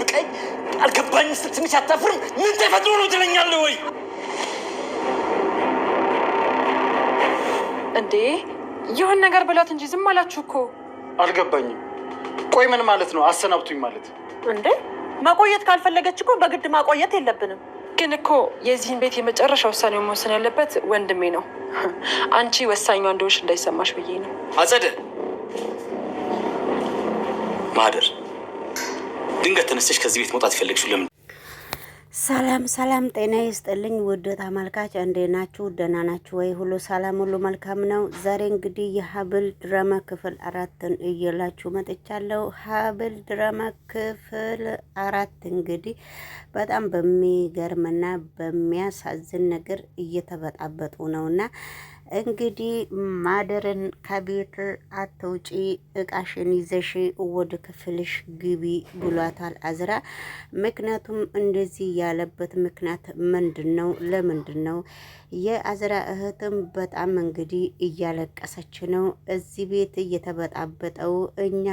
ደብቀኝ አልገባኝ ስትል ትንሽ አታፍርም? ምን ተፈጥሮ ነው ትለኛለህ ወይ? እንዴ ይሁን ነገር ብላት እንጂ ዝም አላችሁ እኮ። አልገባኝም። ቆይ ምን ማለት ነው አሰናብቱኝ ማለት? እንዴ ማቆየት ካልፈለገች እኮ በግድ ማቆየት የለብንም። ግን እኮ የዚህን ቤት የመጨረሻ ውሳኔውን መወሰን ያለበት ወንድሜ ነው። አንቺ ወሳኟ እንደሆንሽ እንዳይሰማሽ ብዬ ነው። አጸደ ማደር ድንገት ተነስተሽ ከዚህ ቤት መውጣት ፈለግሽው ለምን? ሰላም ሰላም፣ ጤና ይስጥልኝ ውድ ተመልካች፣ እንዴት ናችሁ? ደህና ናችሁ ወይ? ሁሉ ሰላም፣ ሁሉ መልካም ነው። ዛሬ እንግዲህ የሀብል ድራማ ክፍል 4ን እየላችሁ መጥቻለሁ። ሀብል ድራማ ክፍል 4 እንግዲህ በጣም በሚገርምና በሚያሳዝን ነገር እየተበጣበጡ ነውና እንግዲህ ማደርን ከቤት አትውጪ፣ እቃሽን ይዘሽ ወደ ክፍልሽ ግቢ ብሏታል አዝራ። ምክንያቱም እንደዚህ ያለበት ምክንያት ምንድን ነው? ለምንድን ነው? የአዝራ እህትም በጣም እንግዲህ እያለቀሰች ነው። እዚህ ቤት እየተበጣበጠው እኛ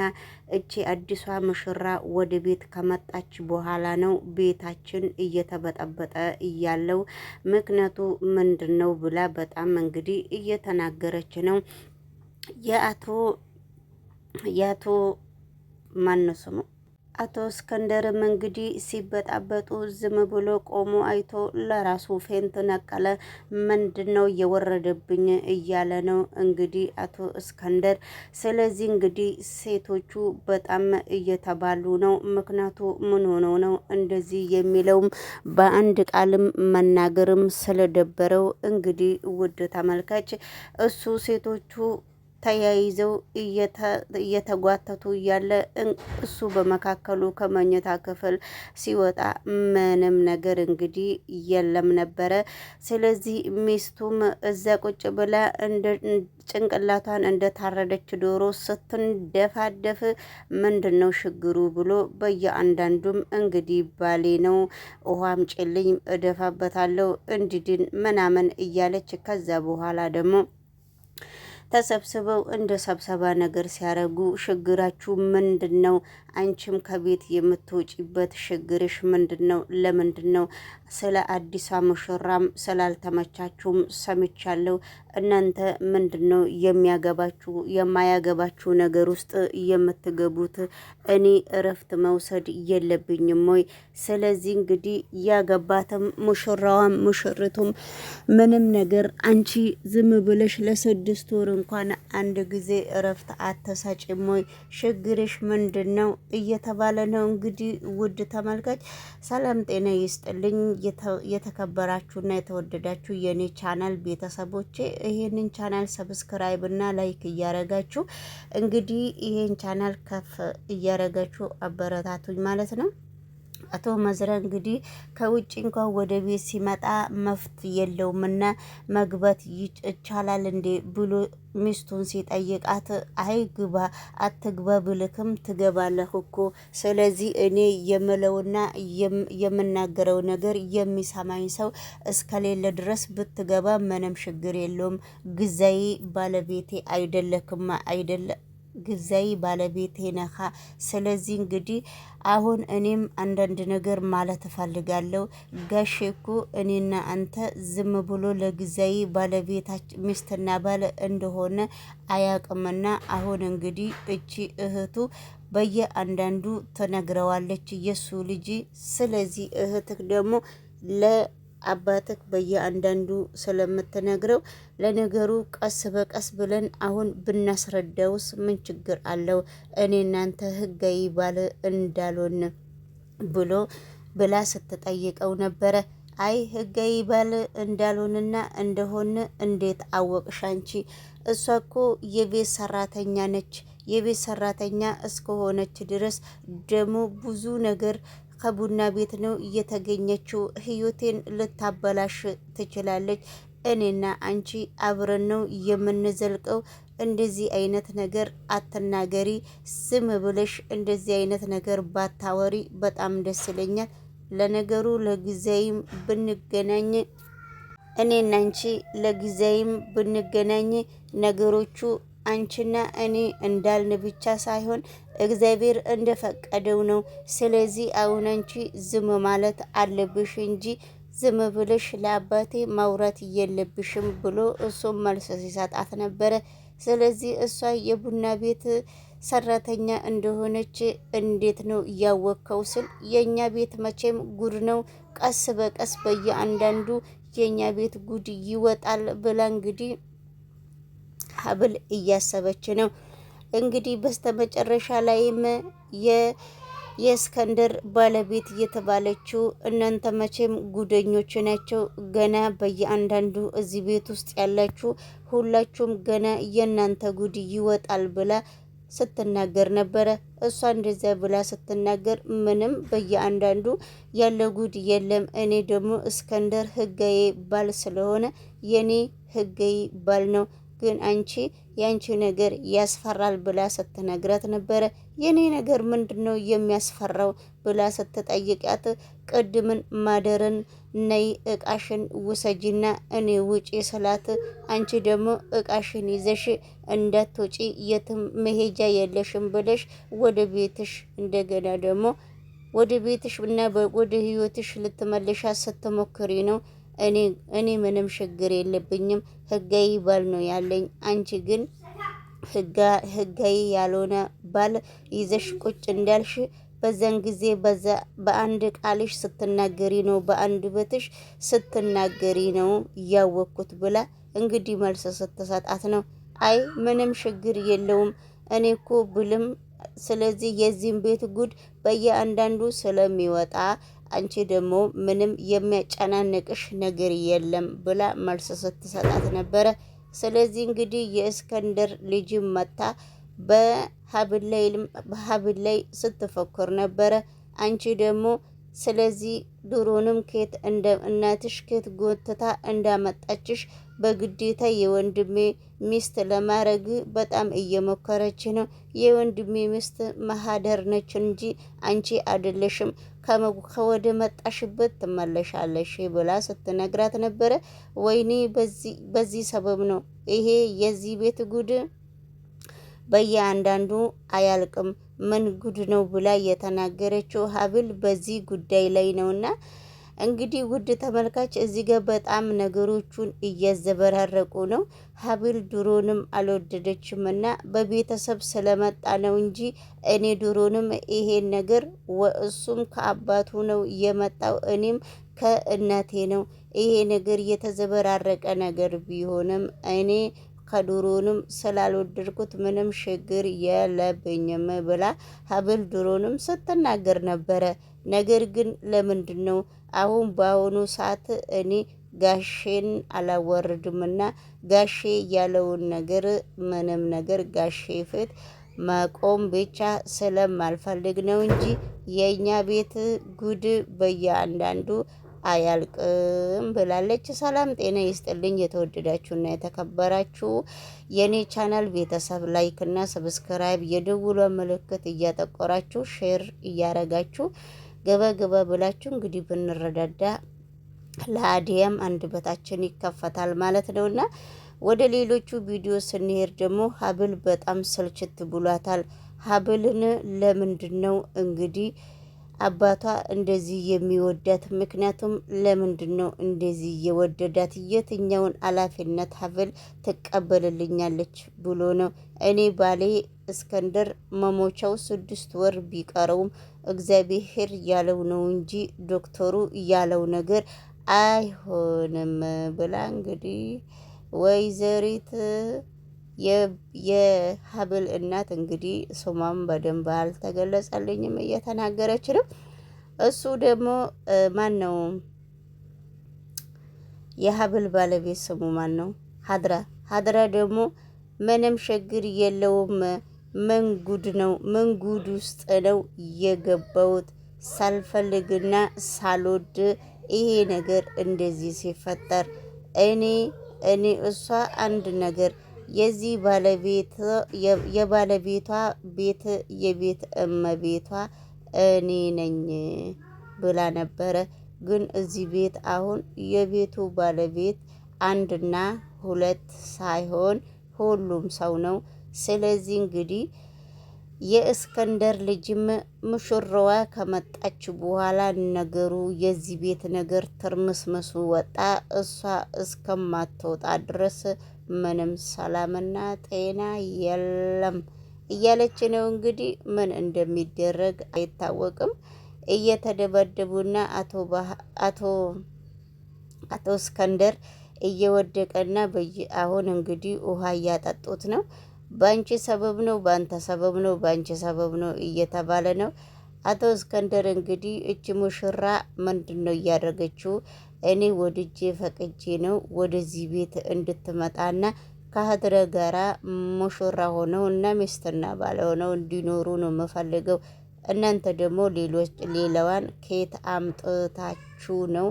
እቺ አዲሷ ሙሽራ ወደ ቤት ከመጣች በኋላ ነው ቤታችን እየተበጠበጠ እያለው ምክንያቱ ምንድን ነው ብላ በጣም እንግዲህ እየተናገረች ነው። የአቶ ማነው ስሙ አቶ እስከንደርም እንግዲህ ሲበጣበጡ ዝም ብሎ ቆሞ አይቶ ለራሱ ፌንት ነቀለ። ምንድን ነው እየወረደብኝ እያለ ነው እንግዲህ አቶ እስከንደር። ስለዚህ እንግዲህ ሴቶቹ በጣም እየተባሉ ነው። ምክንያቱ ምን ሆነው ነው እንደዚህ የሚለውም በአንድ ቃልም መናገርም ስለደበረው እንግዲህ ውድ ተመልካች እሱ ሴቶቹ ተያይዘው እየተጓተቱ እያለ እሱ በመካከሉ ከመኝታ ክፍል ሲወጣ ምንም ነገር እንግዲህ የለም ነበረ። ስለዚህ ሚስቱም እዛ ቁጭ ብላ እንደ ጭንቅላቷን እንደታረደች ዶሮ ስትንደፋደፍ ምንድን ነው ችግሩ ብሎ በየአንዳንዱም እንግዲህ ባሌ ነው ውሃም ጭልኝ እደፋበታለሁ እንዲድን ምናምን እያለች ከዛ በኋላ ደግሞ ተሰብስበው እንደ ስብሰባ ነገር ሲያረጉ ችግራችሁ ምንድን ነው? አንቺም ከቤት የምትወጪበት ችግርሽ ምንድን ነው? ለምንድን ነው? ስለ አዲሷ ሙሽራም ስላልተመቻችሁም ሰምቻለሁ። እናንተ ምንድን ነው የሚያገባችሁ የማያገባችሁ ነገር ውስጥ የምትገቡት? እኔ እረፍት መውሰድ የለብኝም ወይ? ስለዚህ እንግዲህ ያገባትም ሙሽራዋም ሙሽርቱም ምንም ነገር አንቺ ዝም ብለሽ ለ6 ወር እንኳን አንድ ጊዜ እረፍት አተሳጭም ወይ? ችግርሽ ምንድን ነው እየተባለ ነው። እንግዲህ ውድ ተመልካች ሰላም ጤና ይስጥልኝ። የተከበራችሁና የተወደዳችሁ የኔ ቻናል ቤተሰቦቼ ይሄንን ቻናል ሰብስክራይብ እና ላይክ እያረጋችሁ እንግዲህ ይሄን ቻናል ከፍ እያረጋችሁ አበረታቱኝ ማለት ነው። አቶ መዝራ እንግዲህ ከውጭ እንኳን ወደ ቤት ሲመጣ መፍት የለውምና መግባት ይቻላል እንዴ ብሎ ሚስቱን ሲጠይቃት አይ ግባ አትግባ ብልክም ትገባለህ እኮ። ስለዚህ እኔ የምለውና የምናገረው ነገር የሚሰማኝ ሰው እስከሌለ ድረስ ብትገባ ምንም ችግር የለውም። ግዛይ ባለቤቴ አይደለክማ አይደለ ግዛይ ባለቤቴ ነኻ። ስለዚህ እንግዲህ አሁን እኔም አንዳንድ ነገር ማለት እፈልጋለሁ። ጋሼ እኮ እኔና አንተ ዝም ብሎ ለግዛይ ባለቤታችን ሚስትና ባለ እንደሆነ አያቅምና አሁን እንግዲህ እቺ እህቱ በየአንዳንዱ ተነግረዋለች የሱ ልጅ። ስለዚህ እህትህ ደግሞ አባትክ በየአንዳንዱ ስለምትነግረው ለነገሩ ቀስ በቀስ ብለን አሁን ብናስረዳውስ ምን ችግር አለው? እኔ እናንተ ህጋዊ ባል እንዳልሆን ብላ ስትጠይቀው ነበረ። አይ ህጋዊ ባል እንዳልሆንና እንደሆነ እንዴት አወቅሽ አንቺ? እሷ እኮ የቤት ሰራተኛ ነች። የቤት ሰራተኛ እስከሆነች ድረስ ደግሞ ብዙ ነገር ከቡና ቤት ነው እየተገኘችው። ህይወቴን ልታበላሽ ትችላለች። እኔና አንቺ አብረን ነው የምንዘልቀው። እንደዚህ አይነት ነገር አትናገሪ። ዝም ብለሽ እንደዚህ አይነት ነገር ባታወሪ በጣም ደስ ይለኛል። ለነገሩ ለጊዜይም ብንገናኝ እኔና አንቺ ለጊዜይም ብንገናኝ ነገሮቹ አንቺና እኔ እንዳልን ብቻ ሳይሆን እግዚአብሔር እንደፈቀደው ነው። ስለዚህ አሁን አንቺ ዝም ማለት አለብሽ እንጂ ዝም ብለሽ ለአባቴ ማውራት የለብሽም ብሎ እሱም መልስ ሲሰጣት ነበረ። ስለዚህ እሷ የቡና ቤት ሰራተኛ እንደሆነች እንዴት ነው እያወቅከው ስል የኛ ቤት መቼም ጉድ ነው፣ ቀስ በቀስ በየአንዳንዱ የኛ ቤት ጉድ ይወጣል ብላ እንግዲህ ሀብል እያሰበች ነው። እንግዲህ በስተመጨረሻ ላይም የእስከንደር ባለቤት የተባለችው እናንተ መቼም ጉደኞች ናቸው፣ ገና በየአንዳንዱ እዚህ ቤት ውስጥ ያላችሁ ሁላችሁም ገና የእናንተ ጉድ ይወጣል ብላ ስትናገር ነበረ። እሷ እንደዚያ ብላ ስትናገር ምንም በየአንዳንዱ ያለ ጉድ የለም፣ እኔ ደግሞ እስከንደር ህጋዬ ባል ስለሆነ የኔ ህጋዬ ባል ነው፣ ግን አንቺ ያንቺ ነገር ያስፈራል ብላ ስትነግራት ነበረ። የኔ ነገር ምንድነው የሚያስፈራው ብላ ስትጠይቃት ቅድምን ማደርን ነይ እቃሽን ውሰጂና እኔ ውጪ ስላት አንቺ ደግሞ እቃሽን ይዘሽ እንዳትወጪ የትም መሄጃ የለሽም ብለሽ ወደ ቤትሽ እንደገና ደግሞ ወደ ቤትሽ እና ወደ ህይወትሽ ልትመለሻ ስትሞክሪ ነው። እኔ ምንም ችግር የለብኝም፣ ህጋዊ ባል ነው ያለኝ። አንቺ ግን ህጋዊ ያልሆነ ባል ይዘሽ ቁጭ እንዳልሽ በዛን ጊዜ በአንድ ቃልሽ ስትናገሪ ነው፣ በአንድ በትሽ ስትናገሪ ነው እያወቅኩት ብላ እንግዲህ መልስ ስትሰጣት ነው። አይ ምንም ችግር የለውም እኔ እኮ ብልም ስለዚህ የዚህም ቤት ጉድ በየአንዳንዱ ስለሚወጣ አንቺ ደግሞ ምንም የሚያጨናንቅሽ ነገር የለም ብላ መልስ ስትሰጣት ነበረ። ስለዚህ እንግዲህ የእስከንደር ልጅ መታ በሀብል ላይ ስትፈክር ነበረ። አንቺ ደግሞ ስለዚህ ድሮንም ኬት እንደ እናትሽ ኬት ጎትታ እንዳመጣችሽ በግዴታ የወንድሜ ሚስት ለማድረግ በጣም እየሞከረች ነው። የወንድሜ ሚስት ማህደር ነች እንጂ አንቺ አይደለሽም፣ ከወደ መጣሽበት ትመለሻለሽ ብላ ስትነግራት ነበረ። ወይኔ በዚህ ሰበብ ነው ይሄ የዚህ ቤት ጉድ በየአንዳንዱ አያልቅም። ምን ጉድ ነው ብላ የተናገረችው ሀብል በዚህ ጉዳይ ላይ ነውና እንግዲህ ውድ ተመልካች እዚህ ጋር በጣም ነገሮቹን እያዘበራረቁ ነው። ሀብል ድሮንም አልወደደችም እና በቤተሰብ ስለመጣ ነው እንጂ እኔ ድሮንም ይሄን ነገር እሱም ከአባቱ ነው የመጣው፣ እኔም ከእናቴ ነው። ይሄ ነገር የተዘበራረቀ ነገር ቢሆንም እኔ ከድሮንም ስላልወደድኩት ምንም ችግር የለብኝም ብላ ሀብል ድሮንም ስትናገር ነበረ። ነገር ግን ለምንድን ነው አሁን በአሁኑ ሰዓት እኔ ጋሼን አላወርድምና ጋሼ ያለውን ነገር ምንም ነገር ጋሼ ፊት መቆም ብቻ ስለማልፈልግ ነው እንጂ የእኛ ቤት ጉድ በየአንዳንዱ አያልቅም ብላለች። ሰላም ጤና ይስጥልኝ የተወደዳችሁና የተከበራችሁ የኔ ቻናል ቤተሰብ ላይክ እና ሰብስክራይብ የደውሏ ምልክት እያጠቆራችሁ ሼር እያረጋችሁ ገባ ብላችሁ እንግዲህ ብንረዳዳ ለአዲያም አንደበታችን ይከፈታል ማለት ነውና ወደ ሌሎቹ ቪዲዮ ስንሄድ ደግሞ ሀብል በጣም ስልችት ብሏታል። ሀብልን ለምንድን ነው እንግዲህ አባቷ እንደዚህ የሚወዳት? ምክንያቱም ለምንድን ነው እንደዚህ የወደዳት? የትኛውን ኃላፊነት ሀብል ትቀበልልኛለች ብሎ ነው? እኔ ባሌ እስከንደር መሞቻው 6 ወር ቢቀረውም እግዚአብሔር ያለው ነው እንጂ ዶክተሩ ያለው ነገር አይሆንም ብላ እንግዲህ ወይዘሪት የሀብል እናት እንግዲህ ስሟም በደንብ አልተገለጸልኝም እየተናገረች ነው። እሱ ደግሞ ማን ነው? የሀብል ባለቤት ስሙ ማን ነው? ሀድራ ደግሞ ምንም ችግር የለውም። ምን ጉድ ነው? ምን ጉድ ውስጥ ነው የገባሁት? ሳልፈልግና ሳልወድ ይሄ ነገር እንደዚህ ሲፈጠር እኔ እሷ አንድ ነገር የዚህ ባለቤት የባለቤቷ ቤት የቤት እመቤቷ እኔ ነኝ ብላ ነበረ። ግን እዚህ ቤት አሁን የቤቱ ባለቤት 1 እና 2 ሳይሆን ሁሉም ሰው ነው። ስለዚህ እንግዲህ የእስከንደር ልጅም ሙሽራዋ ከመጣች በኋላ ነገሩ የዚህ ቤት ነገር ትርምስምሱ ወጣ። እሷ እስከማትወጣ ድረስ ምንም ሰላምና ጤና የለም እያለች ነው። እንግዲህ ምን እንደሚደረግ አይታወቅም። እየተደበደቡና አቶ እስከንደር እየወደቀና አሁን እንግዲህ ውሃ እያጠጡት ነው። ባንቺ ሰበብ ነው፣ ባንተ ሰበብ ነው፣ ባንቺ ሰበብ ነው እየተባለ ነው። አቶ እስከንደር እንግዲህ እቺ ሙሽራ ምንድን ነው እያደረገችው? እኔ ወድጄ ፈቅጄ ነው ወደዚህ ቤት እንድትመጣና ከሀድረ ጋራ ሙሽራ ሆነው እና ሚስትና ባለ ሆነው እንዲኖሩ ነው የምፈልገው። እናንተ ደግሞ ሌላዋን ከየት አምጥታችሁ ነው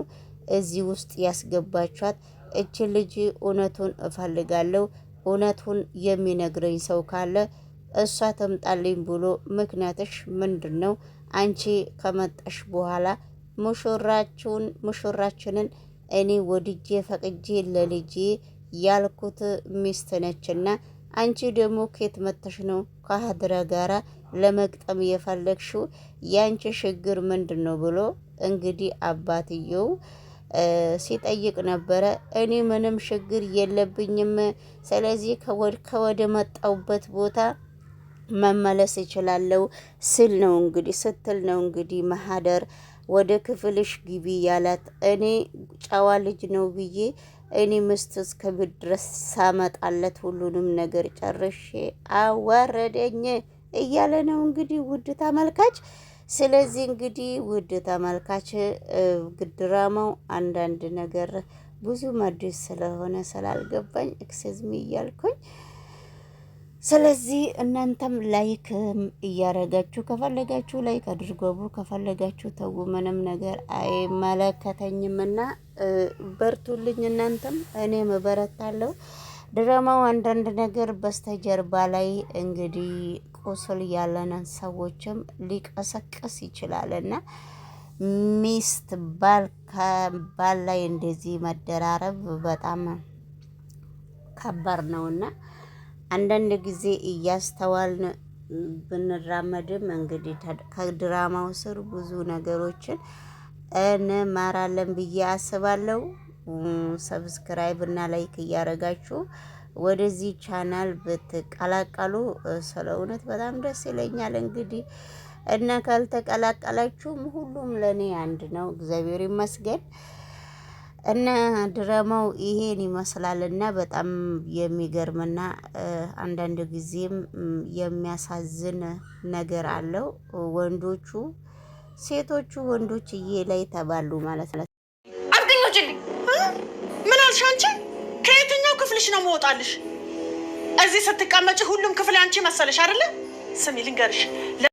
እዚህ ውስጥ ያስገባችኋት? እቺ ልጅ እውነቱን እፈልጋለሁ፣ እውነቱን የሚነግረኝ ሰው ካለ እሷ ትምጣልኝ ብሎ ምክንያትሽ ምንድን ነው? አንቺ ከመጣሽ በኋላ ሙሽራችንን እኔ ወድጄ ፈቅጄ ለልጄ ያልኩት ሚስት ነችና አንቺ ደግሞ ከየት መተሽ ነው ከሀድራ ጋራ ለመግጠም የፈለግሽው? ያንቺ ችግር ምንድን ነው ብሎ እንግዲህ አባትየው ሲጠይቅ ነበረ። እኔ ምንም ችግር የለብኝም፣ ስለዚህ ከወደ መጣውበት ቦታ መመለስ እችላለሁ ስትል ነው እንግዲህ ማህደር ወደ ክፍልሽ ግቢ ያላት። እኔ ጨዋ ልጅ ነው ብዬ እኔ ምስት እስከብት ድረስ ሳመጣለት ሁሉንም ነገር ጨርሼ አዋረደኝ እያለ ነው እንግዲህ ውድ ተመልካች። ስለዚህ እንግዲህ ውድ ተመልካች ድራማው አንዳንድ ነገር ብዙ መድስ ስለሆነ ስላልገባኝ ኤክስዝሚ እያልኩኝ፣ ስለዚህ እናንተም ላይክ እያረጋችሁ ከፈለጋችሁ ላይክ አድርጎቡ፣ ከፈለጋችሁ ተው፣ ምንም ነገር አይመለከተኝምና በርቱልኝ። እናንተም እኔም እበረታለሁ። ድራማው አንዳንድ ነገር በስተጀርባ ላይ እንግዲህ ቁስል ያለንን ሰዎችም ሊቀሰቅስ ይችላልና ሚስት ባል ላይ እንደዚህ መደራረብ በጣም ከባድ ነውና አንዳንድ ጊዜ እያስተዋልን ብንራመድም እንግዲህ ከድራማው ስር ብዙ ነገሮችን እንማራለን ብዬ አስባለሁ። ሰብስክራይብ እና ላይክ እያረጋችሁ ወደዚህ ቻናል ብትቀላቀሉ ስለ እውነት በጣም ደስ ይለኛል። እንግዲህ እና ካልተቀላቀላችሁም ሁሉም ለኔ አንድ ነው፣ እግዚአብሔር ይመስገን። እና ድራማው ይሄን ይመስላልና በጣም የሚገርምና አንዳንድ ጊዜም የሚያሳዝን ነገር አለው። ሴቶቹ ወንዶችዬ ላይ ተባሉ ማለት ነው። አርገኞችልኝ ምን አልሽ አንቺ? ከየትኛው ክፍልሽ ነው መውጣልሽ? እዚህ ስትቀመጪ ሁሉም ክፍል አንቺ መሰለሽ አይደለ? ስሚ ልንገርሽ